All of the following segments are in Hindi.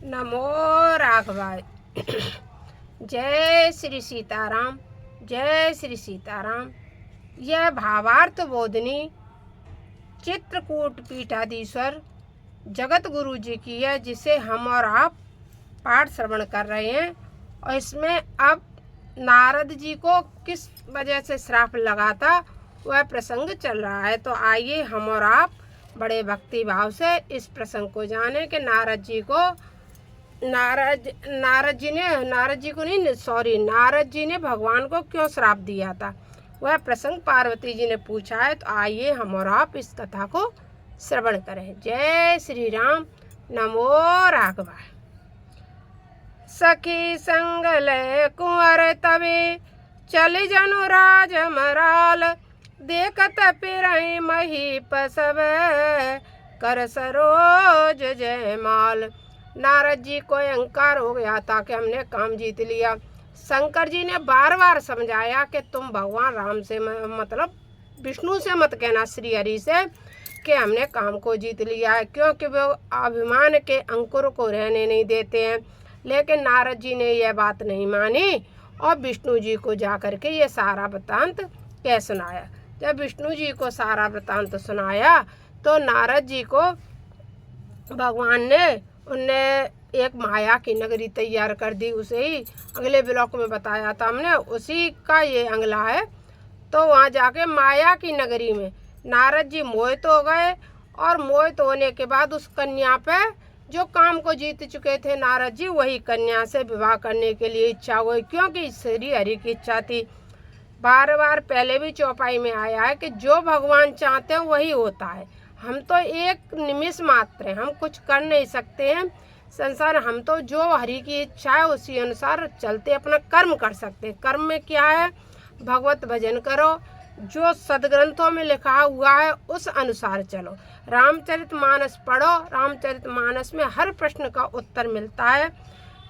नमो राघवाय। जय श्री सीताराम, जय श्री सीताराम। यह भावार्थ बोधनी चित्रकूट पीठाधीश्वर जगत गुरु जी की है, जिसे हम और आप पाठ श्रवण कर रहे हैं। और इसमें अब नारद जी को किस वजह से श्राप लगा था वह प्रसंग चल रहा है। तो आइए हम और आप बड़े भक्ति भाव से इस प्रसंग को जाने कि नारद जी ने भगवान को क्यों श्राप दिया था। वह प्रसंग पार्वती जी ने पूछा है। तो आइए हम और आप इस कथा को श्रवण करें। जय श्री राम, नमो राघवाय। सखी संग लय कुंवर तवे चल जनु राज मराल, देखत पिरई महीप सब कर सरोज जयमाल। नारद जी को अहंकार हो गया था कि हमने काम जीत लिया। शंकर जी ने बार बार समझाया कि तुम भगवान राम से मतलब विष्णु से मत कहना, श्री हरि से, कि हमने काम को जीत लिया है, क्योंकि वो अभिमान के अंकुर को रहने नहीं देते हैं। लेकिन नारद जी ने यह बात नहीं मानी और विष्णु जी को जा कर के ये सारा वृत्तांत कह सुनाया। जब विष्णु जी को सारा वृत्तांत सुनाया तो नारद जी को भगवान ने उनने एक माया की नगरी तैयार कर दी। उसे ही अगले ब्लॉक में बताया था हमने, उसी का ये अंगला है। तो वहाँ जाके माया की नगरी में नारद जी मोहित हो गए और मोहित होने के बाद उस कन्या पे जो काम को जीत चुके थे नारद जी, वही कन्या से विवाह करने के लिए इच्छा हुई, क्योंकि श्री हरि की इच्छा थी। बार बार पहले भी चौपाई में आया है कि जो भगवान चाहते हैं वही होता है। हम तो एक निमिष मात्र हैं, हम कुछ कर नहीं सकते हैं संसार। हम तो जो हरि की इच्छा है उसी अनुसार चलते अपना कर्म कर सकते हैं। कर्म में क्या है? भगवत भजन करो, जो सदग्रंथों में लिखा हुआ है उस अनुसार चलो। रामचरितमानस पढ़ो, रामचरितमानस में हर प्रश्न का उत्तर मिलता है।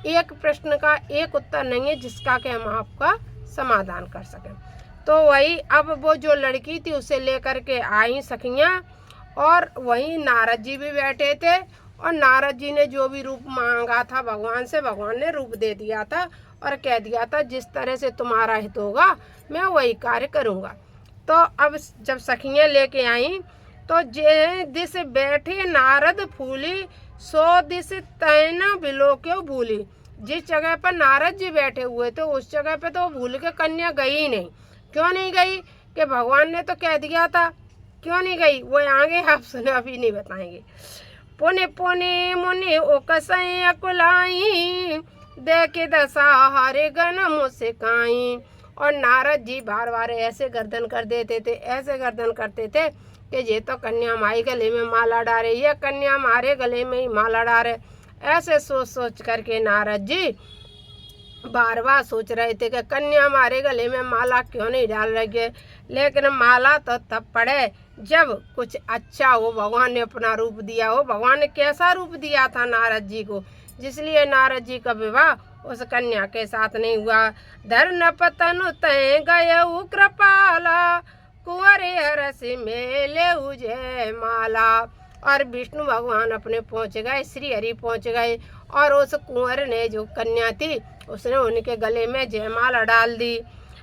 एक प्रश्न का एक उत्तर नहीं है जिसका कि हम आपका समाधान कर सकें। तो वही अब वो जो लड़की थी उसे लेकर के आई सखियाँ, और वहीं नारद जी भी बैठे थे। और नारद जी ने जो भी रूप मांगा था भगवान से, भगवान ने रूप दे दिया था और कह दिया था जिस तरह से तुम्हारा हित होगा मैं वही कार्य करूँगा। तो अब जब सखियाँ लेके आई तो जे दिस बैठे नारद फूली, सो दिस तैन बिलो क्यों भूली। जिस जगह पर नारद जी बैठे हुए थे उस जगह पे तो वो भूल के कन्या गई ही नहीं। क्यों नहीं गई? कि भगवान ने तो कह दिया था। क्यों नहीं गई वो आगे आप सुने, अभी नहीं बताएंगे। पुनि पुनि मुनि ओ कसई अकुलाई, देखे दशा हरे गन मुस्काई। और नारद जी बार बार ऐसे गर्दन कर देते थे, ऐसे गर्दन करते थे कि ये तो कन्या माई गले में माला डारे, ये कन्या हमारे गले में ही माला डारे। ऐसे सोच सोच करके नारद जी बार बार सोच रहे थे कि कन्या हमारे गले में माला क्यों नहीं डाल रही है। लेकिन माला तो तब पड़े जब कुछ अच्छा हो, भगवान ने अपना रूप दिया हो। भगवान ने कैसा रूप दिया था नारद जी को, जिसलिए नारद जी का विवाह उस कन्या के साथ नहीं हुआ। धर्म पतन तय गए कृपाला, कुंवरे हरस मेले जय माला। और विष्णु भगवान अपने पहुंच गए, श्री हरि पहुंच गए, और उस कुंवर ने जो कन्या थी उसने उनके गले में जयमाला डाल दी।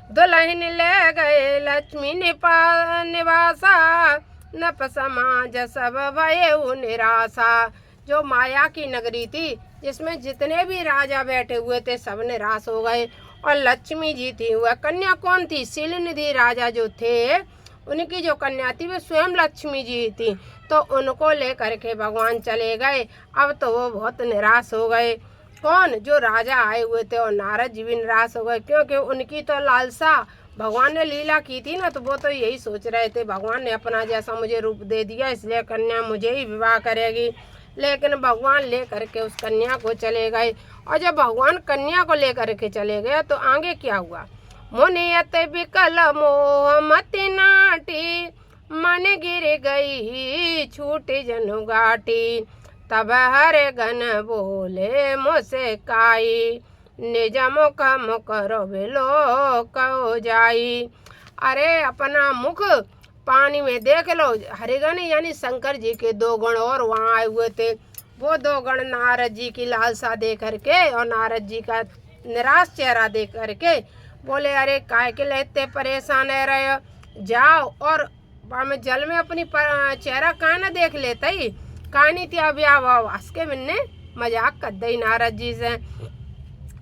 दुल्हन ले गए लक्ष्मी निवासा, नप समाज सब भये निराशा। जो माया की नगरी थी जिसमें जितने भी राजा बैठे हुए थे सब निराश हो गए। और लक्ष्मी जी थी, वह कन्या कौन थी? शीलनिधि राजा जो थे उनकी जो कन्या थी वे स्वयं लक्ष्मी जी थी। तो उनको लेकर के भगवान चले गए। अब तो वो बहुत निराश हो गए। कौन? जो राजा आए हुए थे। और नारद जी भी निराश हो गए, क्योंकि उनकी तो लालसा भगवान ने लीला की थी ना, तो वो तो यही सोच रहे थे भगवान ने अपना जैसा मुझे रूप दे दिया इसलिए कन्या मुझे ही विवाह करेगी। लेकिन भगवान ले करके उस कन्या को चले गए। और जब भगवान कन्या को लेकर के चले गए तो आगे क्या हुआ? मुनियत बिकल मोह मति नाटी, मन गिर गई छूट जनु गाटी। तब हरे गन बोले मुझसे काई, निज मुख मुख रोबिलो कहो जाई। अरे अपना मुख पानी में देख लो। हरिगण यानी शंकर जी के दो गण और वहाँ आए हुए थे। वो दो गण नारद जी की लालसा देख करके और नारद जी का निराश चेहरा देख करके बोले, अरे काय के लिए इतने परेशान है रहे हो, जाओ और में जल में अपनी चेहरा काहे न देख लेते ही, कहानी थी अब हंस के मैंने मजाक कर दी नारद जी से।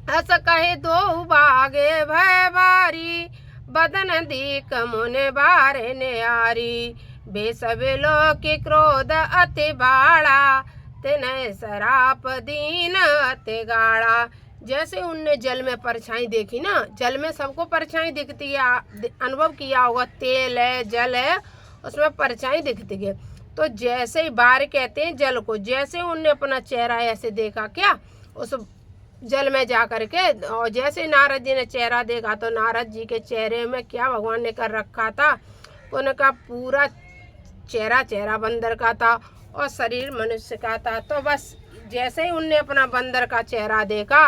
हस कहे दो बागे भय बारी, बदन दीक मुने बारे ने आरी, बेसबेलो की क्रोध अति बाड़ा, तिन्हें सराप दीन अति गाड़ा। जैसे उनने जल में परछाई देखी ना, जल में सबको परछाई दिखती है, अनुभव किया होगा, तेल है जल है उसमें परछाई दिखती है। तो जैसे ही बार कहते हैं जल को, जैसे उनने अपना चेहरा ऐसे देखा क्या उस जल में जा कर के, और जैसे नारद जी ने चेहरा देखा तो नारद जी के चेहरे में क्या भगवान ने कर रखा था, उनका पूरा चेहरा बंदर का था और शरीर मनुष्य का था। तो बस जैसे ही उनने अपना बंदर का चेहरा देखा,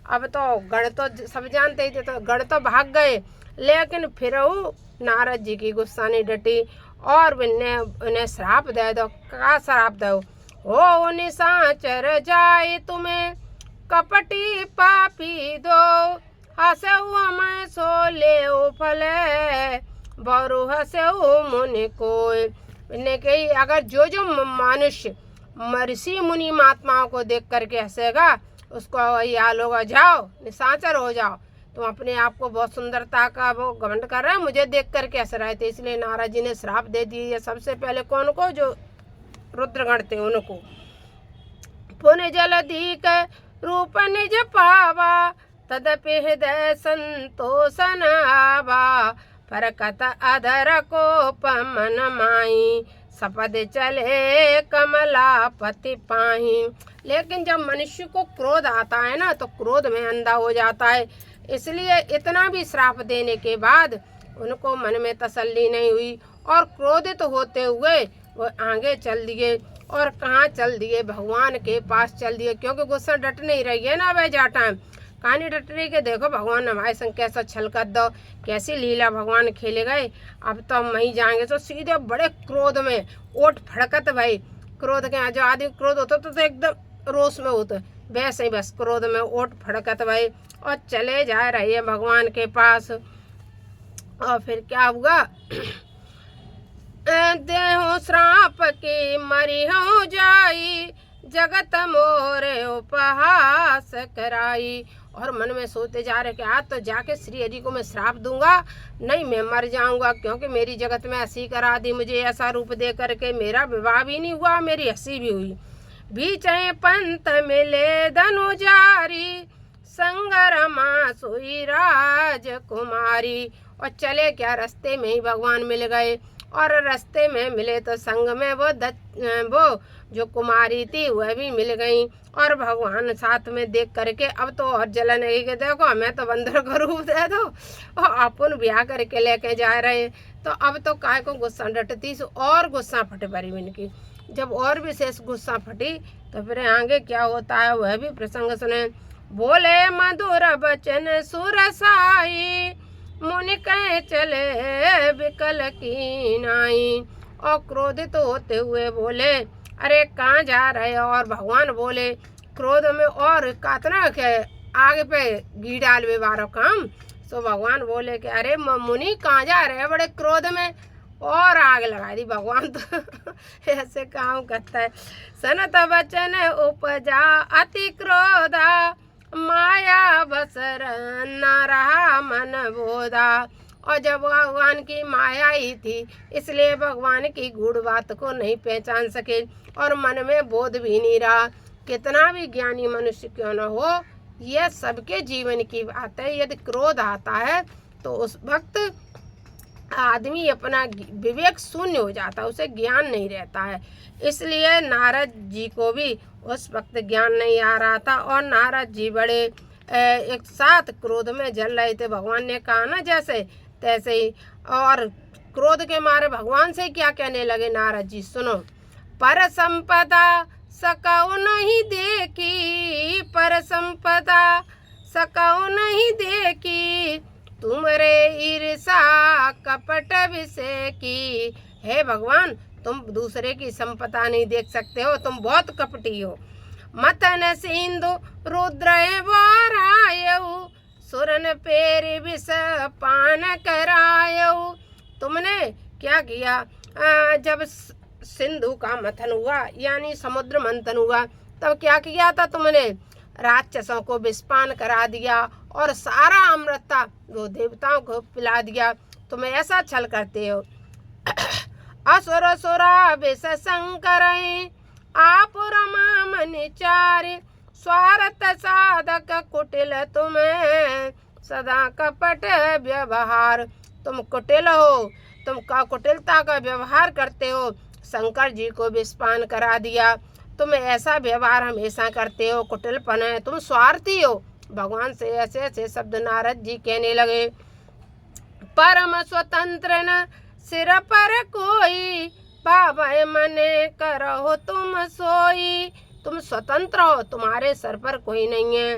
अब तो गण तो सब जानते ही थे, तो गण तो भाग गए, लेकिन फिर वो नारद जी की गुस्सा नहीं डटी और उन्हें श्राप दे दो। क्या श्राप दो? हो निशाचर जाए तुम्हें कपटी पापी दो, हसे मैं सो ले फले, बरु हसे मुनि कोय। ने कही अगर जो मनुष्य महर्षि मुनि महात्माओं को देख करके हंसेगा उसको वही हाल होगा, जाओ निशाचर हो जाओ, तुम अपने आप को बहुत सुंदरता का वो घमंड कर रहे हैं, मुझे देख करके हंस रहे थे। इसलिए नारद जी ने श्राप दे दिए सबसे पहले कौन को, जो रुद्रगण थे उनको। पुण्य जलधिक रूप निज पावा, तदपि हृदय संतोषन आवा, फरकत अधर को पमन माई, सपद चले कमलापति पाही। लेकिन जब मनुष्य को क्रोध आता है ना, तो क्रोध में अंधा हो जाता है। इसलिए इतना भी श्राप देने के बाद उनको मन में तसल्ली नहीं हुई और क्रोधित होते हुए वो आगे चल दिए। और कहाँ चल दिए? भगवान के पास चल दिए, क्योंकि गुस्सा डट नहीं रही है ना वह जा टाइम। कहानी डट रही के देखो भगवान हमारे संग कैसा छल कर दो, कैसी लीला भगवान खेले गए। अब तो हम वहीं जाएंगे। तो सीधे बड़े क्रोध में ओट फड़कत भाई, क्रोध के जो आदमी क्रोध होता तो एकदम रोष में होता, वैसे ही बस क्रोध में ओट फड़कत भाई और चले जा रही है भगवान के पास। और फिर क्या हुआ? देहु श्राप की मरी हूँ जाई, जगत मोरे उपहास कराई। और मन में सोते जा रहे कि आज तो जाके श्री हरि को मैं श्राप दूंगा, नहीं मैं मर जाऊंगा, क्योंकि मेरी जगत में हंसी करा दी, मुझे ऐसा रूप दे करके मेरा विवाह भी नहीं हुआ, मेरी हंसी भी हुई। बीचे पंत मिले धनुजारी, संगरमा सोई राजकुमारी। और चले क्या, रास्ते में ही भगवान मिल गए। और रास्ते में मिले तो संग में वो जो कुमारी थी वह भी मिल गई। और भगवान साथ में देख करके अब तो और जलन है कि देखो हमें तो बंदर का रूप दे दो और अपन ब्याह करके लेके जा रहे। तो अब तो काय को गुस्सा डटती और गुस्सा फटे परी इनकी। जब और विशेष गुस्सा फटी तो फिर आगे क्या होता है वह भी प्रसंग सुने। बोले मधुर बचन सुरसाई, मुनि कहे चले विकल की नाई। और क्रोधित होते हुए बोले, अरे कहाँ जा रहे हो? और भगवान बोले क्रोध में और कातना के आगे पे घी डाल व्यवहार काम। तो भगवान बोले कि अरे मुनि कहाँ जा रहे हैं बड़े क्रोध में, और आग लगा दी भगवान। तो ऐसे काम करता है। सनत बचन उपजा अति क्रोधा, माया बसर न रहा मन बोधा। और जब भगवान की माया ही थी इसलिए भगवान की गूढ़ बात को नहीं पहचान सके और मन में बोध भी नहीं रहा। कितना भी ज्ञानी मनुष्य क्यों न हो, यह सबके जीवन की बात है। यदि क्रोध आता है तो उस वक्त आदमी अपना विवेक शून्य हो जाता है, उसे ज्ञान नहीं रहता है। इसलिए नारद जी को भी उस वक्त ज्ञान नहीं आ रहा था और नारद जी बड़े एक साथ क्रोध में जल रहे थे। भगवान ने कहा ना जैसे तैसे ही, और क्रोध के मारे भगवान से क्या कहने लगे नारद जी, सुनो। पर संपदा सकौ नहीं देखी, पर संपदा सकौ नहीं देखी, तुमरे ईर्षा कपट विषय की। हे भगवान तुम दूसरे की संपदा नहीं देख सकते हो, तुम बहुत कपटी हो। मतन सिंधु रुद्र वारायऊ, सुरन पेरी विष पान करायऊ। तुमने क्या किया? जब सिंधु का मंथन हुआ यानी समुद्र मंथन हुआ, तब क्या किया था तुमने? राक्षसों को विषपान करा दिया और सारा अमृत वो देवताओं को पिला दिया। तुम ऐसा छल करते हो। असुर सुरा विष शंकर आप रमा मनि चारि, स्वार्थ साधक कुटिल तुम्हें सदा कपट व्यवहार। तुम कुटिल हो, तुम का कुटिलता का व्यवहार करते हो। शंकर जी को विषपान करा दिया, तुम ऐसा व्यवहार हमेशा करते हो, कुटिलपन है, तुम स्वार्थी हो। भगवान से ऐसे ऐसे शब्द नारद जी कहने लगे। परम स्वतंत्र न सिर पर कोई, पावै मने करो तुम सोई। तुम स्वतंत्र हो, तुम्हारे सर पर कोई नहीं है।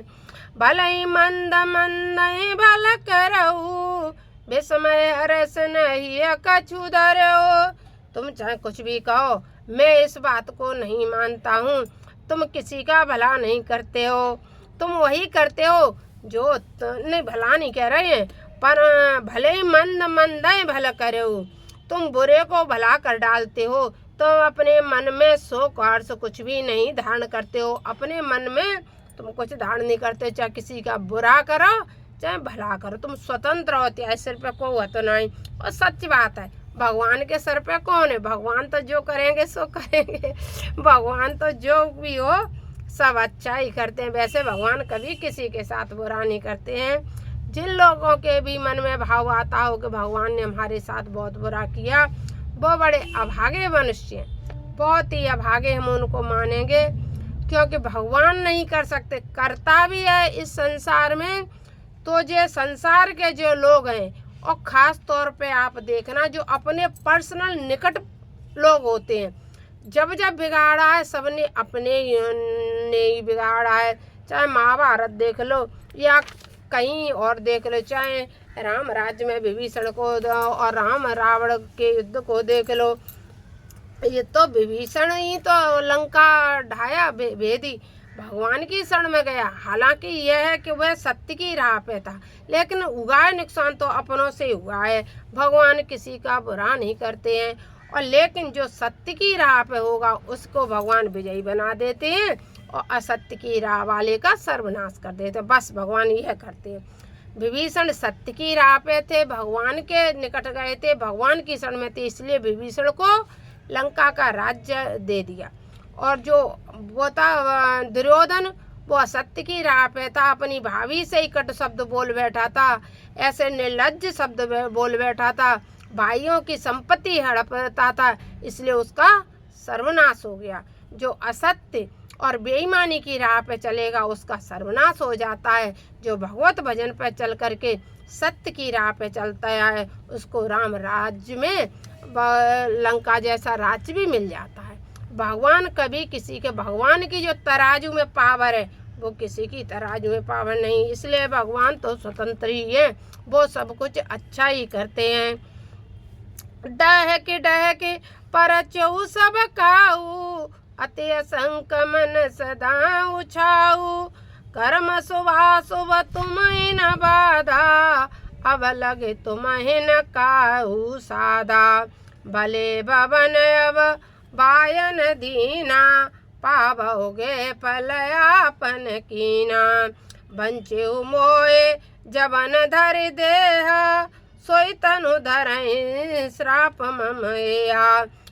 भले मंद मंद भल करऊ, विस्मय हरस नहीं कछु धरो। तुम चाहे कुछ भी कहो, मैं इस बात को नहीं मानता हूँ। तुम किसी का भला नहीं करते हो, तुम वही करते हो जो नहीं भला नहीं कह रहे हैं, पर भले ही मंद मंद भला करो। तुम बुरे को भला कर डालते हो, तुम अपने मन में शोक हर्ष कुछ भी नहीं धारण करते हो। अपने मन में तुम कुछ धारण नहीं करते, चाहे किसी का बुरा करो चाहे भला करो। तुम स्वतंत्र होते हैं, सिर पे को तो नहीं। और सच बात है, भगवान के सर पे कौन है? भगवान तो जो करेंगे सो करेंगे। भगवान तो जो भी हो सब अच्छा ही करते हैं। वैसे भगवान कभी किसी के साथ बुरा नहीं करते हैं। जिन लोगों के भी मन में भाव आता हो कि भगवान ने हमारे साथ बहुत बुरा किया, वो बड़े अभागे मनुष्य हैं, बहुत ही अभागे हम उनको मानेंगे, क्योंकि भगवान नहीं कर सकते। करता भी है इस संसार में तो ये संसार के जो लोग हैं, और ख़ास तौर पे आप देखना जो अपने पर्सनल निकट लोग होते हैं, जब जब बिगाड़ा है सबने अपने ने ही बिगाड़ा है। चाहे महाभारत देख लो या कहीं और देख लो, चाहे राम राज्य में विभीषण को और राम रावण के युद्ध को देख लो। ये तो विभीषण ही तो लंका ढाया भेदी, भगवान की शरण में गया। हालांकि यह है कि वह सत्य की राह पे था, लेकिन उगाए नुकसान तो अपनों से हुआ है। भगवान किसी का बुरा नहीं करते हैं, और लेकिन जो सत्य की राह पे होगा उसको भगवान विजयी बना देते हैं, और असत्य की राह वाले का सर्वनाश कर देते हैं। बस भगवान यह करते हैं। विभीषण सत्य की राह पे थे, भगवान के निकट गए थे, भगवान की शरण में थे, इसलिए विभीषण को लंका का राज्य दे दिया। और जो वो था दुर्योधन, वो असत्य की राह पे था, अपनी भाभी से ही कट शब्द बोल बैठा था, ऐसे निर्लज्ज शब्द बोल बैठा था, भाइयों की संपत्ति हड़पता था, इसलिए उसका सर्वनाश हो गया। जो असत्य और बेईमानी की राह पे चलेगा उसका सर्वनाश हो जाता है। जो भगवत भजन पे चल करके सत्य की राह पे चलता है उसको राम राज्य में लंका जैसा राज्य भी मिल जाता है। भगवान कभी किसी के, भगवान की जो तराजू में पावर है वो किसी की तराजू में पावर नहीं, इसलिए भगवान तो स्वतंत्र ही है, वो सब कुछ अच्छा ही करते हैं। डहक पर चऊ सब काऊ, अति असंक मन सदा उछाऊ, कर्म शुभाशुभ तुम्हें न बाधा, अब लगे तुम्हें न काहू साधा, भले भवन अब बायन दीना, पावोगे फलयापन कीना, बंचे मोए जबन धरि देह, सोई तनु धरहि श्राप ममया।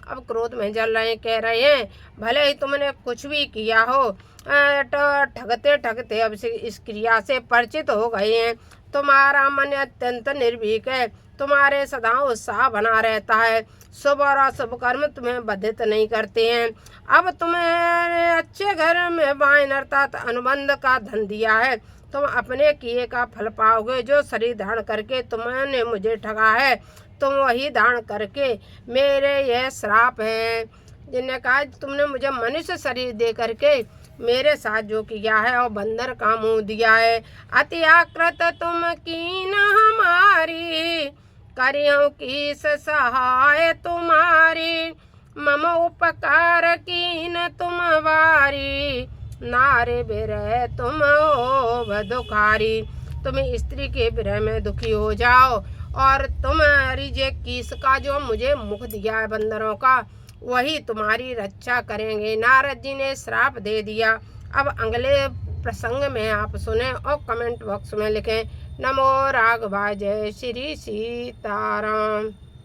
अब क्रोध में जल रहे कह रहे हैं, भले ही तुमने कुछ भी किया हो, ठगते ठगते अब इस क्रिया से परिचित हो गए हैं, तुम्हारा मन अत्यंत निर्भीक है, तुम्हारे सदा उत्साह बना रहता है, शुभ और अशुभ कर्म तुम्हें बाधित नहीं करते हैं। अब तुम्हें अच्छे घर में बाइन अर्थात अनुबंध का धन दिया है, तुम अपने किए का फल पाओगे। जो शरीर धारण करके तुमने मुझे ठगा है, तुम वही धारण करके मेरे यह श्राप है। जिन्हें कहा तुमने मुझे मनुष्य शरीर दे करके मेरे साथ जो किया है और बंदर का मुंह दिया है। अति आकृत तुम कीन हमारी, करियों की सहाय तुम्हारी, मम उपकार कीन तुम वारी, नारे बिरह तुम हो दुखारी। तुम स्त्री के विरह में दुखी हो जाओ और तुम्हारी जे किस का जो मुझे मुख दिया है बंदरों का, वही तुम्हारी रक्षा करेंगे। नारद जी ने श्राप दे दिया। अब अगले प्रसंग में आप सुने और कमेंट बॉक्स में लिखें। नमो राघवाय, जय श्री सीताराम।